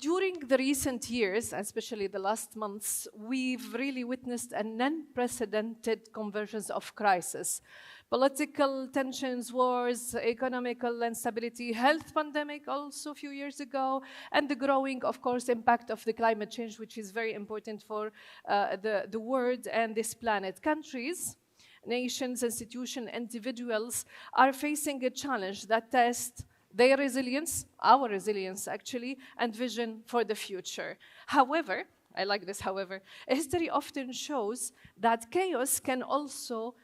During the recent years, especially the last months, we've really witnessed an unprecedented convergence of crises. Political tensions, wars, economical instability, health pandemic also a few years ago, and the growing, of course, impact of the climate change, which is very important for the world and this planet. Countries, nations, institutions, individuals are facing a challenge that tests their resilience, our resilience actually, and vision for the future. However, I like this, however, history often shows that chaos can also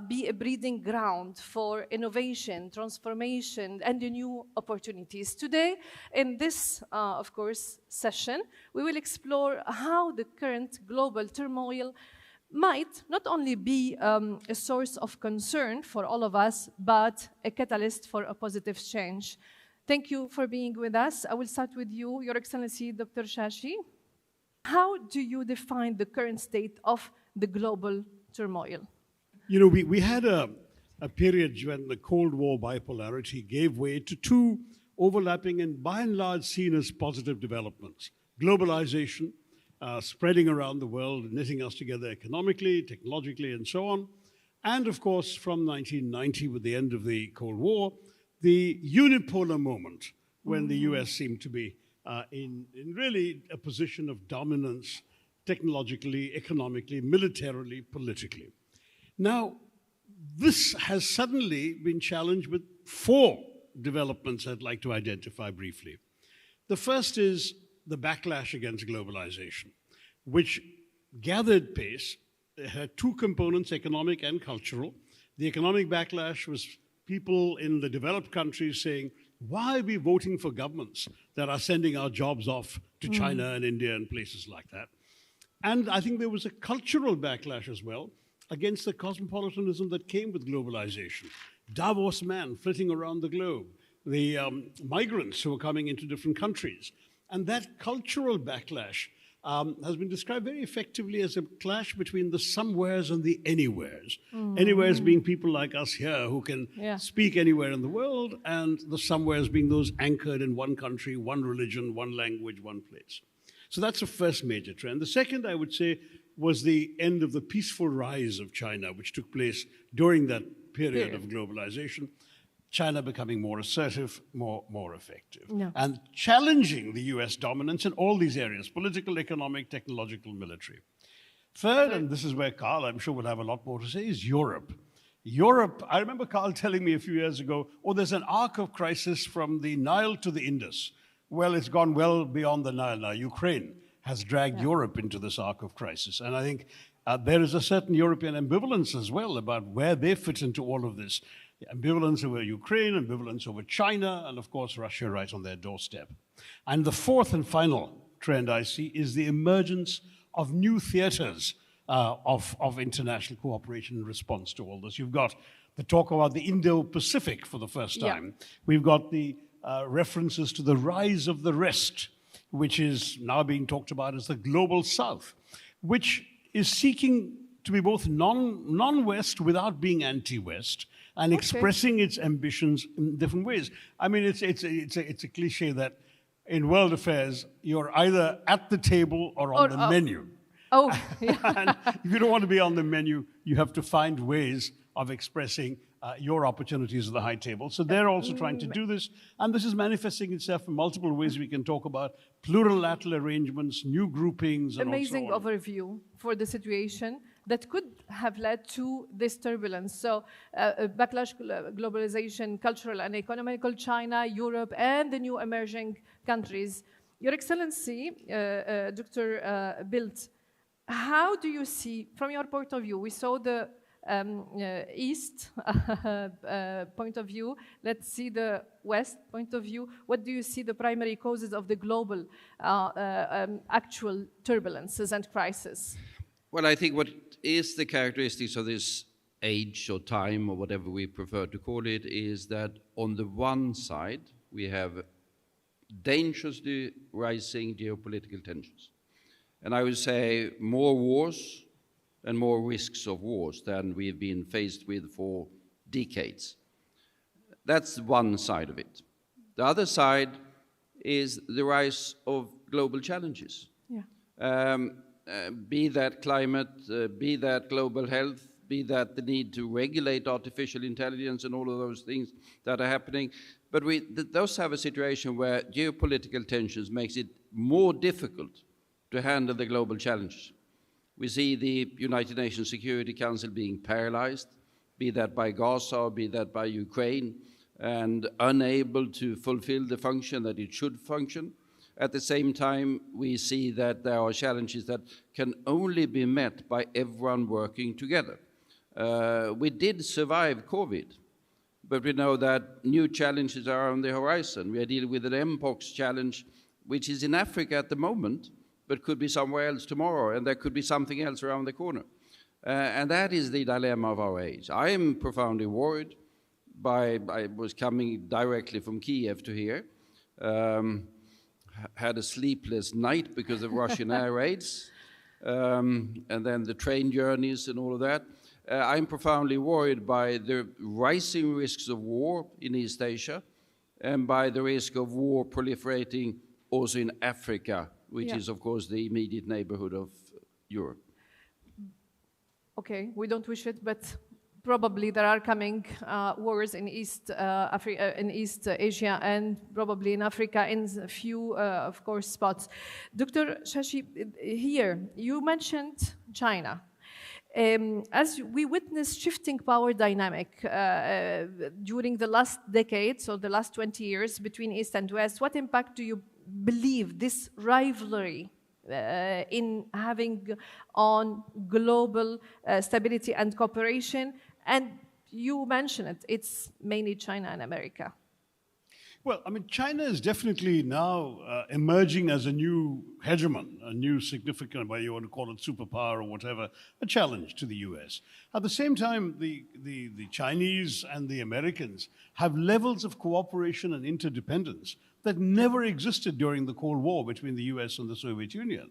be a breeding ground for innovation, transformation, and new opportunities. Today, in this, of course, session, we will explore how the current global turmoil might not only be a source of concern for all of us, but a catalyst for a positive change. Thank you for being with us. I will start with you, Your Excellency, Dr. Shashi. How do you define the current state of the global turmoil? You know, we had a period when the Cold War bipolarity gave way to two overlapping and by and large seen as positive developments. Globalization, spreading around the world, knitting us together economically, technologically, and so on. And of course, from 1990, with the end of the Cold War, the unipolar moment when the US seemed to be in really a position of dominance technologically, economically, militarily, politically. Now, this has suddenly been challenged with four developments I'd like to identify briefly. The first is the backlash against globalization, which gathered pace. It had two components, economic and cultural. The economic backlash was people in the developed countries saying, why are we voting for governments that are sending our jobs off to China and India and places like that? And I think there was a cultural backlash as well against the cosmopolitanism that came with globalization. Davos man flitting around the globe, the migrants who are coming into different countries. And that cultural backlash has been described very effectively as a clash between the somewheres and the anywheres. Anywheres being people like us here who can speak anywhere in the world, and the somewheres being those anchored in one country, one religion, one language, one place. So that's the first major trend. The second, I would say, was the end of the peaceful rise of China, which took place during that period of globalization. China becoming more assertive, more effective, and challenging the US dominance in all these areas, political, economic, technological, military. Third, and this is where Carl, I'm sure, will have a lot more to say, is Europe. Europe, I remember Carl telling me a few years ago, there's an arc of crisis from the Nile to the Indus. Well, it's gone well beyond the Nile now. Ukraine has dragged Europe into this arc of crisis. And I think there is a certain European ambivalence as well about where they fit into all of this. Ambivalence over Ukraine, ambivalence over China, and of course Russia right on their doorstep. And the fourth and final trend I see is the emergence of new theaters of international cooperation in response to all this. You've got the talk about the Indo-Pacific for the first time. We've got the references to the rise of the rest, which is now being talked about as the global south, which is seeking to be both non-West without being anti-West, and expressing its ambitions in different ways. I mean, it's a cliche that in world affairs, you're either at the table or on the menu. And if you don't want to be on the menu, you have to find ways of expressing your opportunities at the high table. So they're also trying to do this. And this is manifesting itself in multiple ways we can talk about: plurilateral arrangements, new groupings, and amazing also overview for the situation that could have led to this turbulence. So backlash, globalization, cultural and economical, China, Europe, and the new emerging countries. Your Excellency, Dr. Bildt, how do you see, from your point of view, we saw the East point of view, let's see the West point of view. What do you see the primary causes of the global actual turbulences and crises? Well, I think what is the characteristics of this age or time, or whatever we prefer to call it, is that on the one side, we have dangerously rising geopolitical tensions. And I would say more wars and more risks of wars than we've been faced with for decades. That's one side of it. The other side is the rise of global challenges. Yeah. Be that climate, be that global health, be that the need to regulate artificial intelligence and all of those things that are happening. But those have a situation where geopolitical tensions makes it more difficult to handle the global challenges. We see the United Nations Security Council being paralyzed, be that by Gaza, or be that by Ukraine, and unable to fulfill the function that it should function. At the same time, we see that there are challenges that can only be met by everyone working together. We did survive COVID, but we know that new challenges are on the horizon. We are dealing with an Mpox challenge, which is in Africa at the moment, but could be somewhere else tomorrow, and there could be something else around the corner. And that is the dilemma of our age. I am profoundly worried I was coming directly from Kiev to here, had a sleepless night because of Russian air raids, and then the train journeys and all of that. I'm profoundly worried by the rising risks of war in East Asia and by the risk of war proliferating also in Africa, which is, of course, the immediate neighborhood of Europe. Okay, we don't wish it, but probably there are coming wars in East Asia and probably in Africa in a few, of course, spots. Dr. Shashi, here you mentioned China. As we witnessed shifting power dynamic during the last decades or the last 20 years between East and West, what impact do you believe this rivalry in having on global stability and cooperation? And you mentioned it, it's mainly China and America. Well, I mean, China is definitely now emerging as a new hegemon, a new significant, whether you want to call it superpower or whatever, a challenge to the US. At the same time, the Chinese and the Americans have levels of cooperation and interdependence that never existed during the Cold War between the US and the Soviet Union.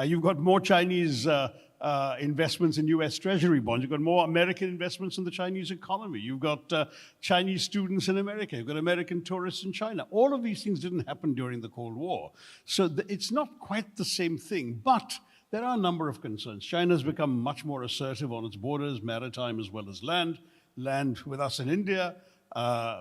You've got more Chinese investments in US Treasury bonds. You've got more American investments in the Chinese economy. You've got Chinese students in America. You've got American tourists in China. All of these things didn't happen during the Cold War. So it's not quite the same thing, but there are a number of concerns. China's become much more assertive on its borders, maritime as well as land with us in India,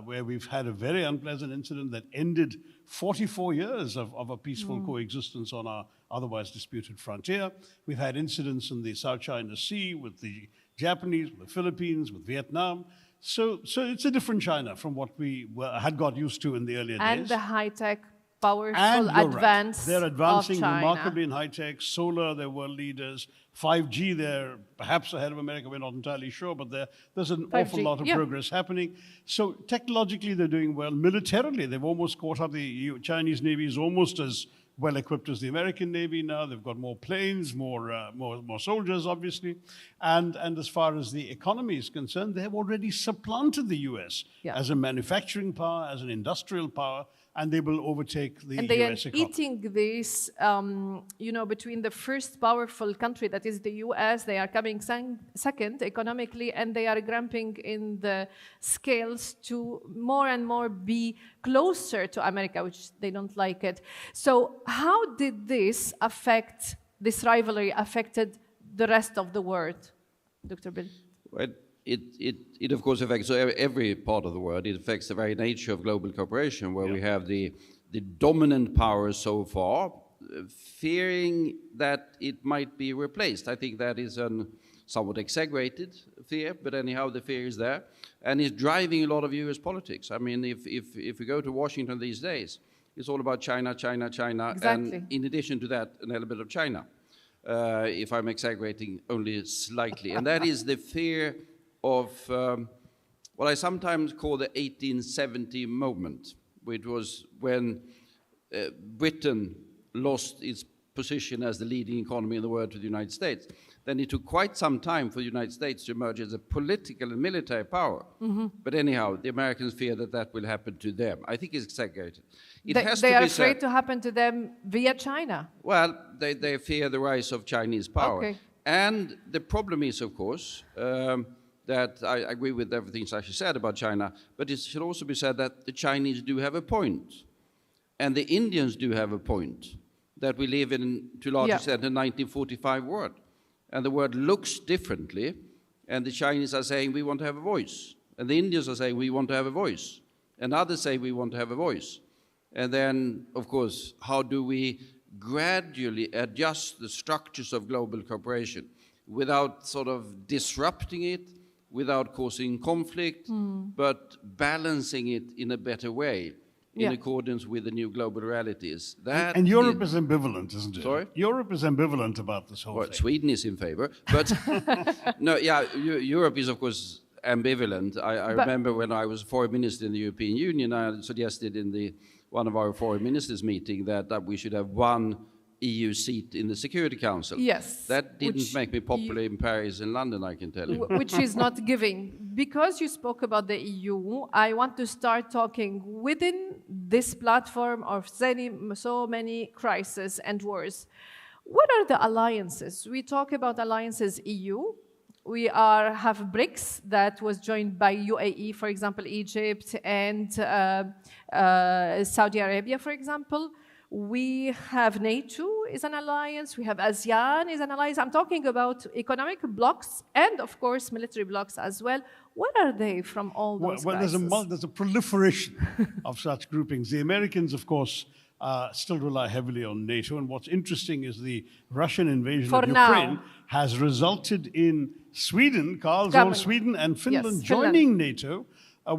where we've had a very unpleasant incident that ended 44 years of a peaceful coexistence on our otherwise disputed frontier. We've had incidents in the South China Sea with the Japanese, with the Philippines, with Vietnam. So it's a different China from what we had got used to in the earlier days. And the high-tech, powerful advance right. They're advancing of China. remarkably in high-tech. Solar, they're world leaders. 5G, they're perhaps ahead of America, we're not entirely sure, but there's an 5G, awful lot of progress happening. So technologically, they're doing well. Militarily, they've almost caught up. The Chinese Navy is almost as well equipped as the American Navy now. They've got more planes, more soldiers, obviously. And as far as the economy is concerned, they have already supplanted the US as a manufacturing power, as an industrial power, and they will overtake the US economy. And they are eating this, between the first powerful country, that is the US, they are coming second economically, and they are grabbing in the scales to more and more be closer to America, which they don't like it. So how did this rivalry affected the rest of the world, Dr. Bildt? Well, it of course affects every part of the world. It affects the very nature of global cooperation, where we have the dominant powers so far fearing that it might be replaced. I think that is a somewhat exaggerated fear, but anyhow, the fear is there, and is driving a lot of US politics. I mean, if we go to Washington these days, it's all about China, China, China, exactly. And in addition to that, an element of China, if I'm exaggerating only slightly. And that is the fear of what I sometimes call the 1870 moment, which was when Britain lost its position as the leading economy in the world to the United States. Then it took quite some time for the United States to emerge as a political and military power. Mm-hmm. But anyhow, the Americans fear that will happen to them. I think it's exaggerated. They are afraid to happen to them via China. Well, they fear the rise of Chinese power. Okay. And the problem is, of course, that I agree with everything Shashi said about China, but it should also be said that the Chinese do have a point. And the Indians do have a point, that we live in, to a large extent, a 1945 world. And the world looks differently, and the Chinese are saying, we want to have a voice. And the Indians are saying, we want to have a voice. And others say, we want to have a voice. And then, of course, how do we gradually adjust the structures of global cooperation without sort of disrupting it, without causing conflict, but balancing it in a better way, in accordance with the new global realities. That and Europe is ambivalent, isn't it? Sorry? Europe is ambivalent about this whole Well, thing. Sweden is in favor, but no, yeah, Europe is, of course, ambivalent. I remember when I was foreign minister in the European Union, I suggested in one of our foreign ministers meeting that we should have one EU seat in the Security Council. Yes. That didn't make me popular in Paris and London, I can tell you. Which is not giving. Because you spoke about the EU, I want to start talking within this platform of so many crises and wars. What are the alliances? We talk about alliances EU. We have BRICS that was joined by UAE, for example, Egypt, and Saudi Arabia, for example. We have NATO is an alliance. We have ASEAN is an alliance. I'm talking about economic blocs and, of course, military blocs as well. What are they from all those Well, there's a proliferation of such groupings. The Americans, of course, still rely heavily on NATO. And what's interesting is the Russian invasion of Ukraine has resulted in Sweden, Carl's own Sweden, and Finland joining NATO,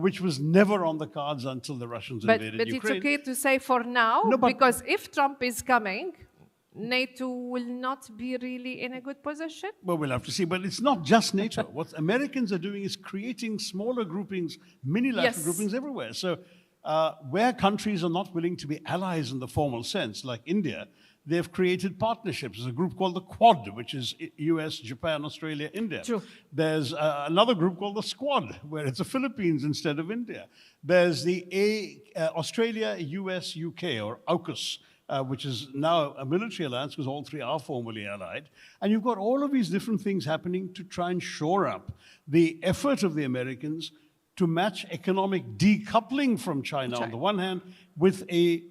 which was never on the cards until the Russians invaded Ukraine. But it's okay to say for now, because if Trump is coming, NATO will not be really in a good position? Well, we'll have to see. But it's not just NATO. What Americans are doing is creating smaller groupings, mini-lateral groupings everywhere. So where countries are not willing to be allies in the formal sense, like India, they've created partnerships. There's a group called the Quad, which is US, Japan, Australia, India. True. There's another group called the Squad, where it's the Philippines instead of India. There's the Australia, US, UK, or AUKUS, which is now a military alliance because all three are formally allied. And you've got all of these different things happening to try and shore up the effort of the Americans to match economic decoupling from China on the one hand with a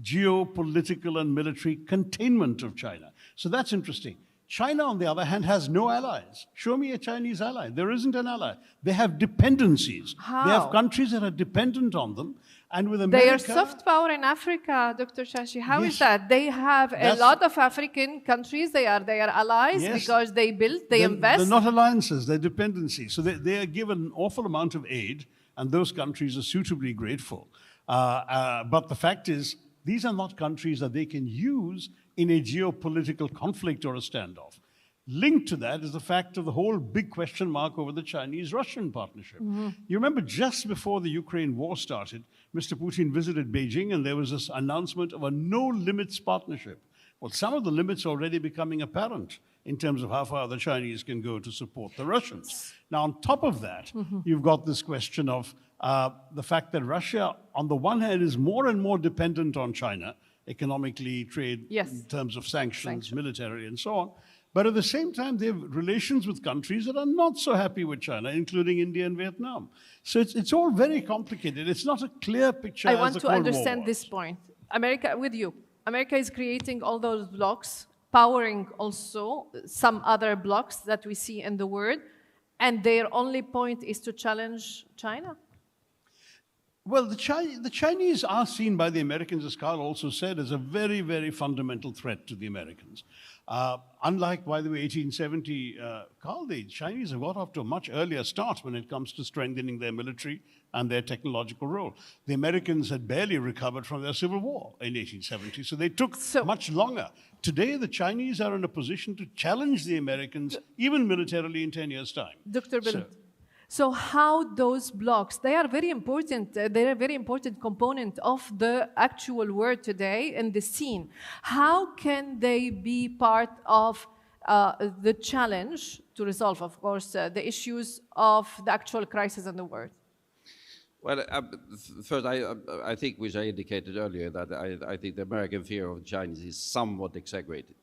geopolitical and military containment of China. So that's interesting. China, on the other hand, has no allies. Show me a Chinese ally. There isn't an ally. They have dependencies. How? They have countries that are dependent on them. And with America... They are soft power in Africa, Dr. Shashi. How is that? They have a lot of African countries. They are allies because they build, they invest. They're not alliances, they're dependencies. So they are given an awful amount of aid, and those countries are suitably grateful. But the fact is, these are not countries that they can use in a geopolitical conflict or a standoff. Linked to that is the fact of the whole big question mark over the Chinese-Russian partnership. You remember just before the Ukraine war started, Mr. Putin visited Beijing and there was this announcement of a no-limits partnership. Well, some of the limits are already becoming apparent in terms of how far the Chinese can go to support the Russians. Now, on top of that, you've got this question of the fact that Russia, on the one hand, is more and more dependent on China, economically, trade, in terms of sanctions, military, and so on. But at the same time, they have relations with countries that are not so happy with China, including India and Vietnam. So it's all very complicated. It's not a clear picture as the Cold War was. I want to understand this point. America, with you. America is creating all those blocks, powering also some other blocks that we see in the world, and their only point is to challenge China? Well, the Chinese are seen by the Americans, as Carl also said, as a very, very fundamental threat to the Americans. Unlike, by the way, 1870, Carl, the Chinese have got off to a much earlier start when it comes to strengthening their military and their technological role. The Americans had barely recovered from their civil war in 1870, so they took much longer. Today, the Chinese are in a position to challenge the Americans, even militarily, in 10 years' time. Dr. Bildt. So how those blocks, they are very important, they're a very important component of the actual world today in the scene. How can they be part of the challenge to resolve, of course, the issues of the actual crisis in the world? Well, first, I think, which I indicated earlier, that I think the American fear of the Chinese is somewhat exaggerated.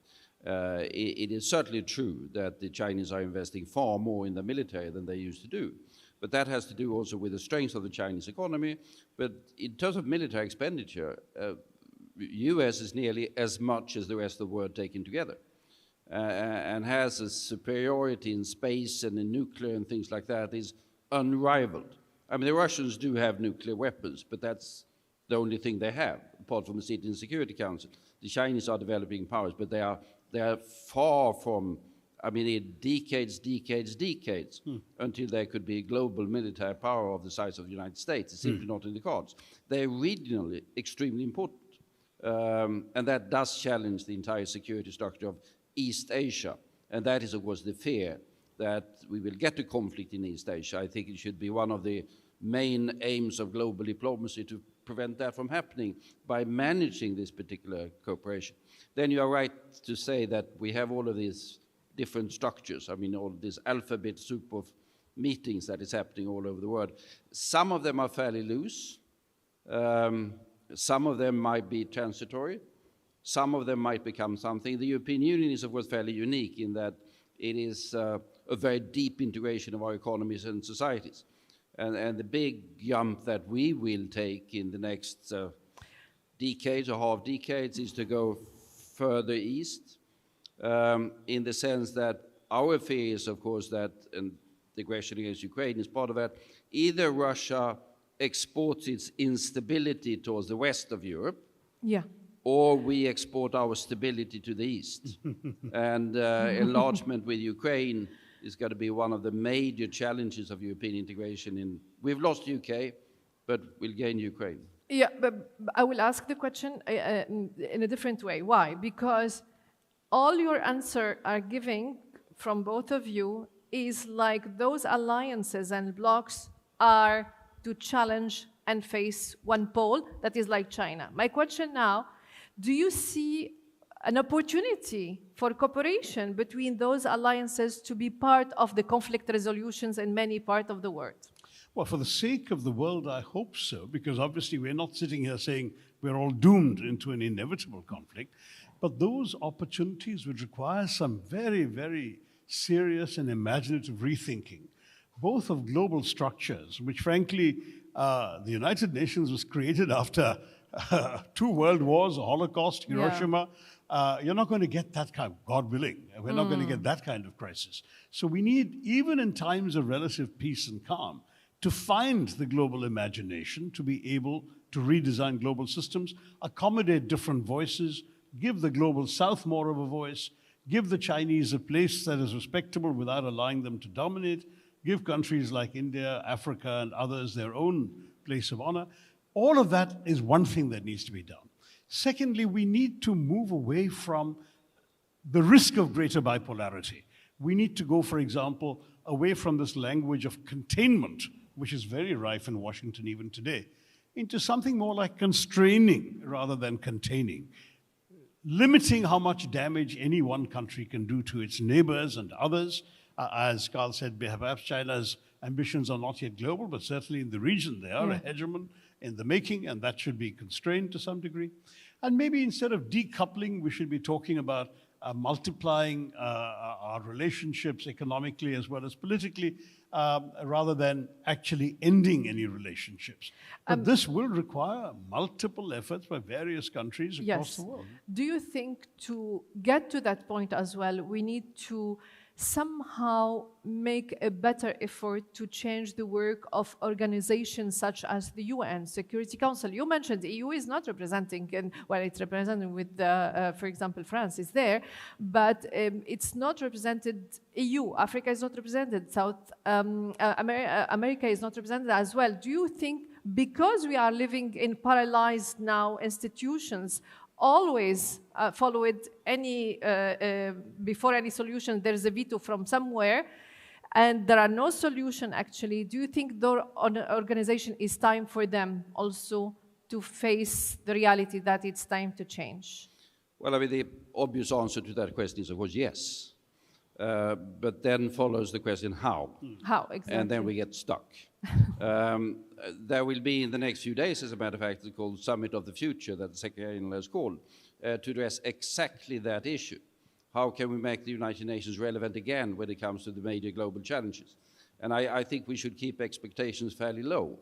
It is certainly true that the Chinese are investing far more in the military than they used to do. But that has to do also with the strength of the Chinese economy. But in terms of military expenditure, US is nearly as much as the rest of the world taken together, and has a superiority in space and in nuclear and things like that is unrivaled. I mean, the Russians do have nuclear weapons, but that's the only thing they have, apart from a seat in the Security Council. The Chinese are developing powers, but they are far from, I mean, decades until there could be a global military power of the size of the United States. It's simply not in the cards. They're regionally extremely important. And that does challenge the entire security structure of East Asia. And that is, of course, the fear that we will get a conflict in East Asia. I think it should be one of the main aims of global diplomacy to prevent that from happening by managing this particular cooperation. Then you are right to say that we have all of these different structures. I mean, all this alphabet soup of meetings that is happening all over the world. Some of them are fairly loose. Some of them might be transitory. Some of them might become something. The European Union is, of course, fairly unique in that it is a very deep integration of our economies and societies. And the big jump that we will take in the next decades or half decades is to go further east, in the sense that our fear is, of course, that, and the aggression against Ukraine is part of that, either Russia exports its instability towards the west of Europe, or we export our stability to the east. And enlargement with Ukraine is going to be one of the major challenges of European integration. We've lost UK, but we'll gain Ukraine. Yeah, but I will ask the question in a different way. Why? Because all your answer are giving from both of you is like those alliances and blocs are to challenge and face one pole that is like China. My question now, do you see an opportunity for cooperation between those alliances to be part of the conflict resolutions in many parts of the world? Well, for the sake of the world, I hope so, because obviously we're not sitting here saying we're all doomed into an inevitable conflict, but those opportunities would require some very, very serious and imaginative rethinking, both of global structures, which frankly, the United Nations was created after 2 world wars, a Holocaust, Hiroshima. You're not going to get that kind, God willing, we're not going to get that kind of crisis. So we need, even in times of relative peace and calm, to find the global imagination, to be able to redesign global systems, accommodate different voices, give the global south more of a voice, give the Chinese a place that is respectable without allowing them to dominate, give countries like India, Africa, and others their own place of honor. All of that is one thing that needs to be done. Secondly, we need to move away from the risk of greater bipolarity. We need to go, for example, away from this language of containment, which is very rife in Washington even today, into something more like constraining rather than containing, limiting how much damage any one country can do to its neighbors and others. As Carl said, perhaps China's ambitions are not yet global, but certainly in the region they are a hegemon in the making, and that should be constrained to some degree. And maybe instead of decoupling, we should be talking about multiplying our relationships economically as well as politically, rather than actually ending any relationships. But this will require multiple efforts by various countries across the world. Do you think to get to that point as well, we need to somehow make a better effort to change the work of organizations such as the UN Security Council? You mentioned the EU is not representing, it's representing with, for example, France is there, but it's not represented EU. Africa is not represented. South America is not represented as well. Do you think because we are living in paralyzed now institutions, always followed any, before any solution, there's a veto from somewhere, and there are no solution actually. Do you think the organization is time for them also to face the reality that it's time to change? Well, I mean, the obvious answer to that question is, of course, yes. But then follows the question, how? How, exactly. And then we get stuck. There will be in the next few days, as a matter of fact, it's called Summit of the Future that the Secretary-General has called, to address exactly that issue. How can we make the United Nations relevant again when it comes to the major global challenges? And I think we should keep expectations fairly low.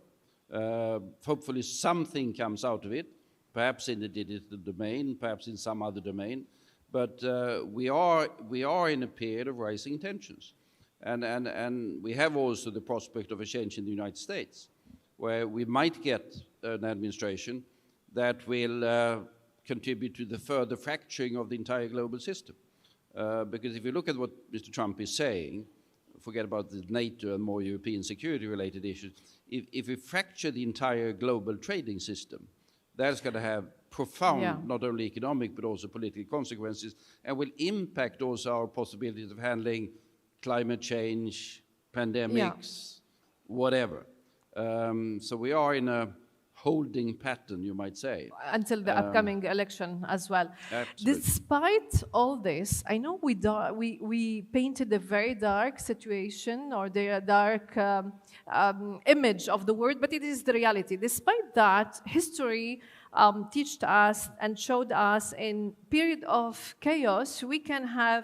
Hopefully something comes out of it, perhaps in the digital domain, perhaps in some other domain, but we are in a period of rising tensions. And we have also the prospect of a change in the United States, where we might get an administration that will contribute to the further fracturing of the entire global system. Because if you look at what Mr. Trump is saying, forget about the NATO and more European security-related issues, if we fracture the entire global trading system, that's going to have profound, not only economic, but also political consequences, and will impact also our possibilities of handling climate change, pandemics, whatever. So we are in a holding pattern, you might say. Until the upcoming election as well. Absolutely. Despite all this, I know we painted a very dark situation or the dark image of the world, but it is the reality. Despite that, history taught us and showed us in period of chaos, we can have,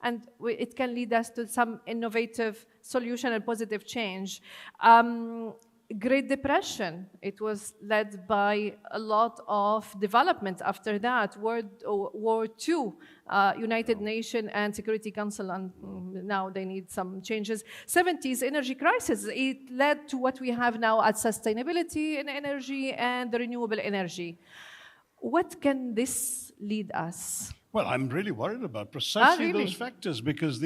and it can lead us to some innovative solution and positive change. Great Depression, it was led by a lot of development after that. World War II, United Nations and Security Council, and now they need some changes. 70s energy crisis, it led to what we have now as sustainability in energy and the renewable energy. What can this lead us? Well, I'm really worried about precisely those factors because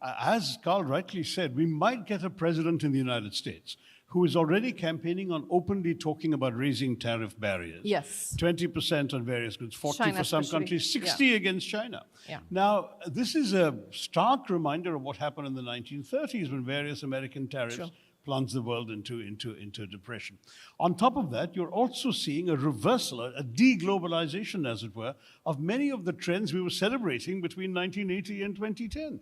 as Carl rightly said, we might get a president in the United States who is already campaigning on openly talking about raising tariff barriers. Yes. 20% on various goods, 40 China for some especially. countries, 60 against China. Yeah. Now, this is a stark reminder of what happened in the 1930s when various American tariffs plunged the world into depression. On top of that, you're also seeing a reversal, a de-globalization, as it were, of many of the trends we were celebrating between 1980 and 2010.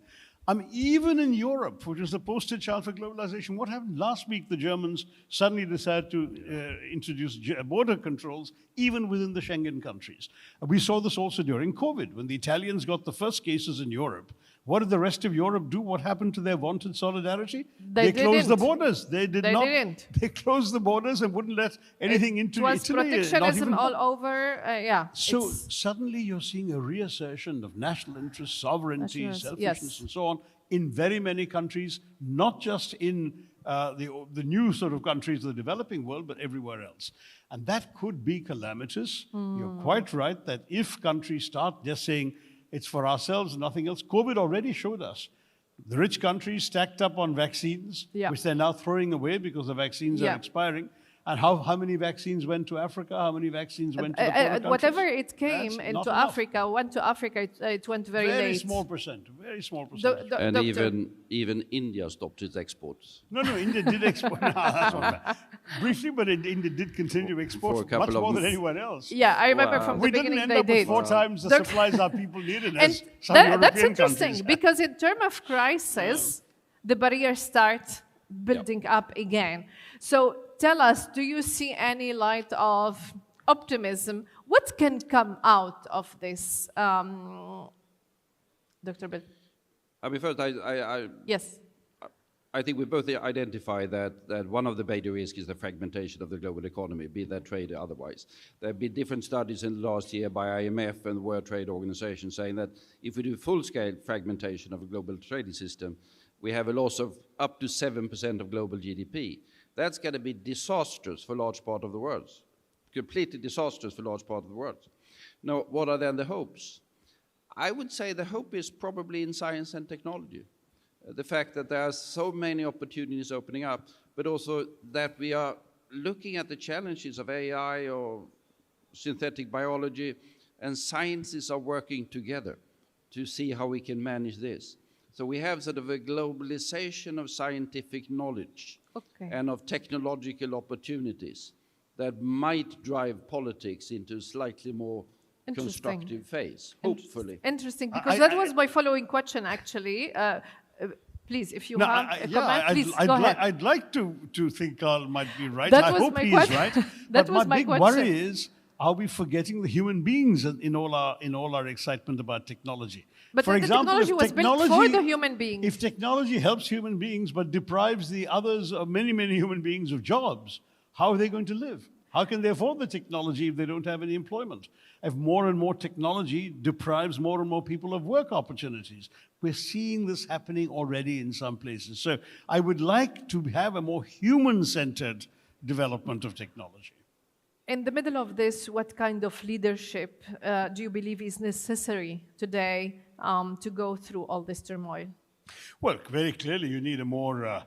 Even in Europe, which is the poster child for globalization, what happened last week? The Germans suddenly decided to introduce border controls even within the Schengen countries. We saw this also during COVID, when the Italians got the first cases in Europe. What did the rest of Europe do? What happened to their vaunted solidarity? They closed the borders. They didn't. They closed the borders and wouldn't let anything into Italy. It was protectionism all over. So suddenly you're seeing a reassertion of national interest, sovereignty, selfishness, and so on in very many countries, not just in the new sort of countries of the developing world, but everywhere else. And that could be calamitous. You're quite right that if countries start just saying, it's for ourselves, nothing else. COVID already showed us. The rich countries stacked up on vaccines, which they're now throwing away because the vaccines are expiring. And how many vaccines went to Africa? How many vaccines went to the poorer countries? Whatever it came into Africa, went to Africa, it went very late. Very small percent. And even India stopped its exports. No, India did export. No, that's not bad. Briefly, but India did continue to export much more than anyone else. Yeah, I remember from the beginning they did. We didn't end up with 4 times the supplies our people needed as some European that's interesting, countries. Because in terms of crisis, the barriers start building up again. So tell us, do you see any light of optimism? What can come out of this, Dr. Bildt? First, yes. I think we both identify that one of the major risks is the fragmentation of the global economy, be that trade or otherwise. There have been different studies in the last year by IMF and the World Trade Organization saying that if we do full-scale fragmentation of a global trading system, we have a loss of up to 7% of global GDP. That's going to be disastrous for a large part of the world, completely disastrous for a large part of the world. Now, what are then the hopes? I would say the hope is probably in science and technology. The fact that there are so many opportunities opening up, but also that we are looking at the challenges of AI or synthetic biology, and scientists are working together to see how we can manage this. So we have sort of a globalization of scientific knowledge and of technological opportunities that might drive politics into a slightly more constructive phase, hopefully. Interesting, because that was my following question, actually. Please, if you have a comment, please go ahead. I'd like to think Carl might be right. I hope he is right. But my big worry is, are we forgetting the human beings in all our excitement about technology? But for example, technology was built for the human beings. If technology helps human beings but deprives the others of many human beings of jobs, how are they going to live? How can they afford the technology if they don't have any employment? If more and more technology deprives more and more people of work opportunities. We're seeing this happening already in some places. So I would like to have a more human-centered development of technology. In the middle of this, what kind of leadership do you believe is necessary today to go through all this turmoil? Well, very clearly you need a more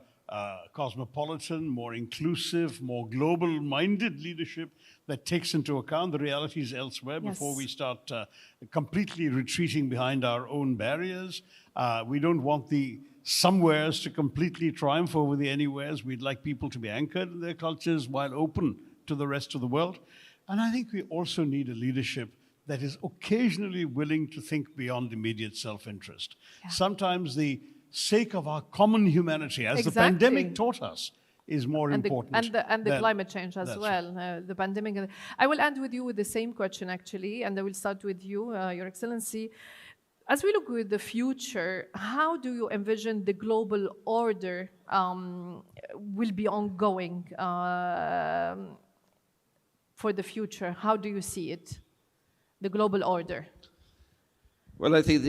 cosmopolitan, more inclusive, more global-minded leadership that takes into account the realities elsewhere before we start completely retreating behind our own barriers. We don't want the somewheres to completely triumph over the anywheres. We'd like people to be anchored in their cultures while open to the rest of the world. And I think we also need a leadership that is occasionally willing to think beyond immediate self-interest. Yeah. Sometimes the sake of our common humanity, as the pandemic taught us, is more important. And the climate change as well, the pandemic. I will end with you with the same question, actually, and I will start with you, Your Excellency. As we look with the future, how do you envision the global order will be ongoing for the future? How do you see it, the global order? Well, I think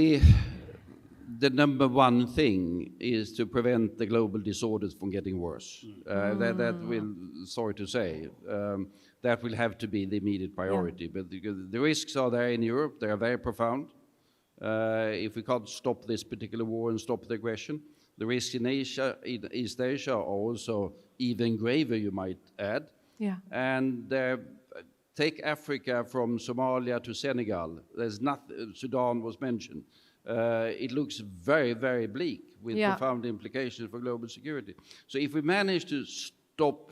the number one thing is to prevent the global disorders from getting worse. That will, sorry to say, that will have to be the immediate priority. But the risks are there in Europe, they are very profound. If we can't stop this particular war and stop the aggression, the risks in Asia, in East Asia, are also even graver, you might add. Yeah. And take Africa from Somalia to Senegal. There's nothing. Sudan was mentioned. It looks very, very bleak with profound implications for global security. So if we manage to stop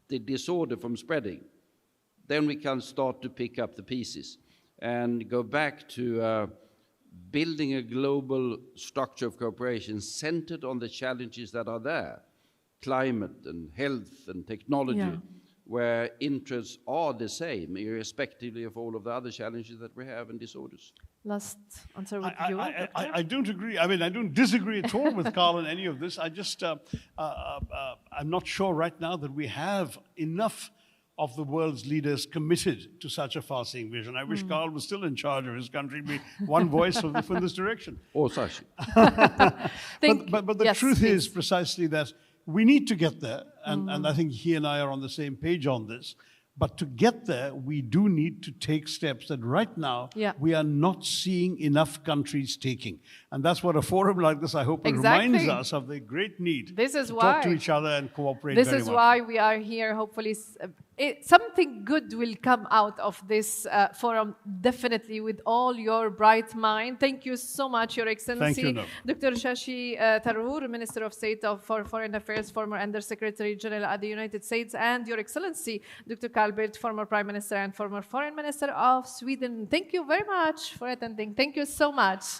the disorder from spreading, then we can start to pick up the pieces and go back to building a global structure of cooperation centered on the challenges that are there, climate and health and technology, where interests are the same, irrespectively of all of the other challenges that we have and disorders. Last answer with you. I don't agree. I mean, I don't disagree at all with Carl in any of this. I just, I'm not sure right now that we have enough of the world's leaders committed to such a far-seeing vision. I wish Carl was still in charge of his country, be one voice from this direction. Or Shashi. But the truth is precisely that we need to get there, and I think he and I are on the same page on this. But to get there, we do need to take steps that right now we are not seeing enough countries taking. And that's what a forum like this, I hope, reminds us of the great need to talk to each other and cooperate very much. This is why we are here. Hopefully, something good will come out of this forum, definitely, with all your bright mind. Thank you so much, Your Excellency. Thank you, Dr. Shashi Tharoor, Minister of State for Foreign Affairs, former Undersecretary-General at the United States, and Your Excellency, Dr. Bildt, former Prime Minister and former Foreign Minister of Sweden. Thank you very much for attending. Thank you so much.